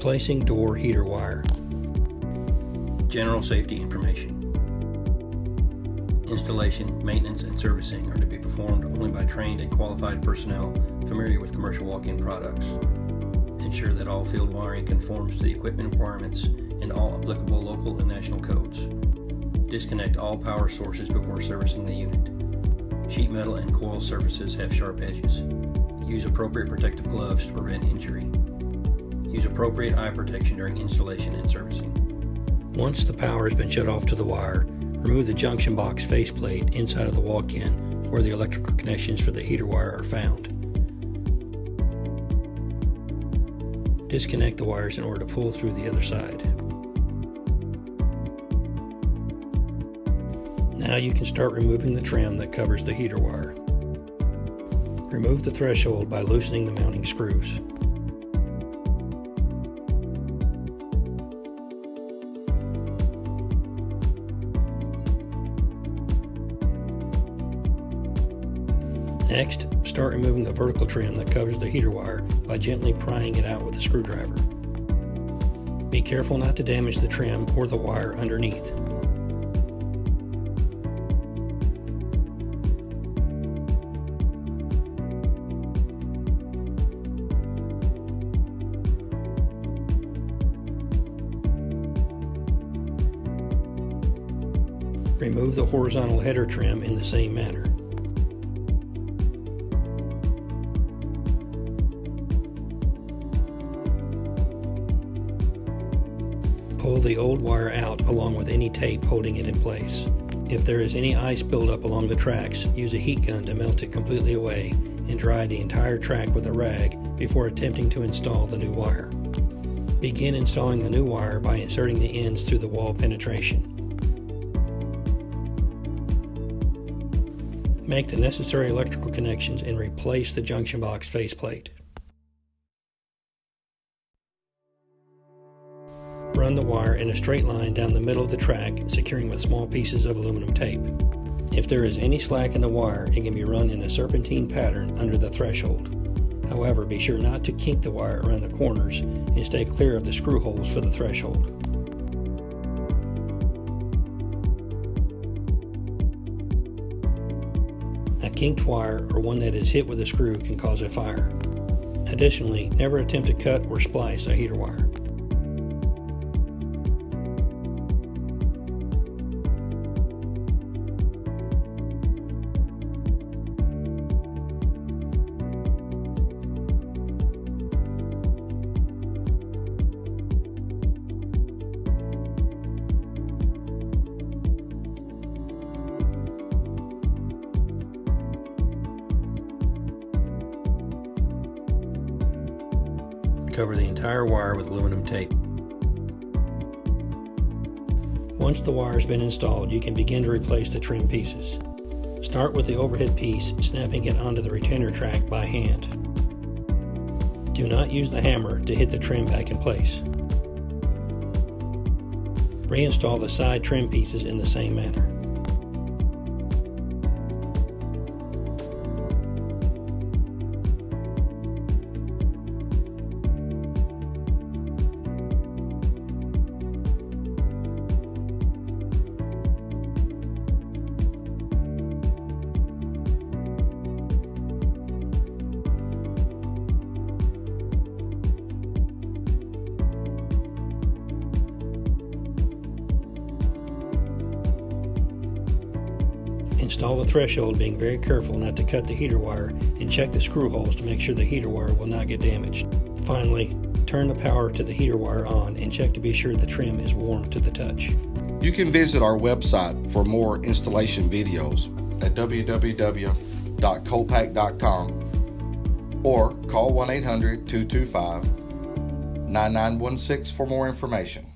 Replacing door heater wire. General safety information. Installation, maintenance, and servicing are to be performed only by trained and qualified personnel familiar with commercial walk-in products. Ensure that all field wiring conforms to the equipment requirements and all applicable local and national codes. Disconnect all power sources before servicing the unit. Sheet metal and coil surfaces have sharp edges. Use appropriate protective gloves to prevent injury. Use appropriate eye protection during installation and servicing. Once the power has been shut off to the wire, remove the junction box faceplate inside of the walk-in where the electrical connections for the heater wire are found. Disconnect the wires in order to pull through the other side. Now you can start removing the trim that covers the heater wire. Remove the threshold by loosening the mounting screws. Next, start removing the vertical trim that covers the heater wire by gently prying it out with a screwdriver. Be careful not to damage the trim or the wire underneath. Remove the horizontal header trim in the same manner. Pull the old wire out along with any tape holding it in place. If there is any ice buildup along the tracks, use a heat gun to melt it completely away and dry the entire track with a rag before attempting to install the new wire. Begin installing the new wire by inserting the ends through the wall penetration. Make the necessary electrical connections and replace the junction box faceplate. Run the wire in a straight line down the middle of the track, securing with small pieces of aluminum tape. If there is any slack in the wire, it can be run in a serpentine pattern under the threshold. However, be sure not to kink the wire around the corners and stay clear of the screw holes for the threshold. A kinked wire or one that is hit with a screw can cause a fire. Additionally, never attempt to cut or splice a heater wire. Cover the entire wire with aluminum tape. Once the wire has been installed, you can begin to replace the trim pieces. Start with the overhead piece, snapping it onto the retainer track by hand. Do not use the hammer to hit the trim back in place. Reinstall the side trim pieces in the same manner. Install the threshold, being very careful not to cut the heater wire, and check the screw holes to make sure the heater wire will not get damaged. Finally, turn the power to the heater wire on and check to be sure the trim is warm to the touch. You can visit our website for more installation videos at www.colpack.com or call 1-800-225-9916 for more information.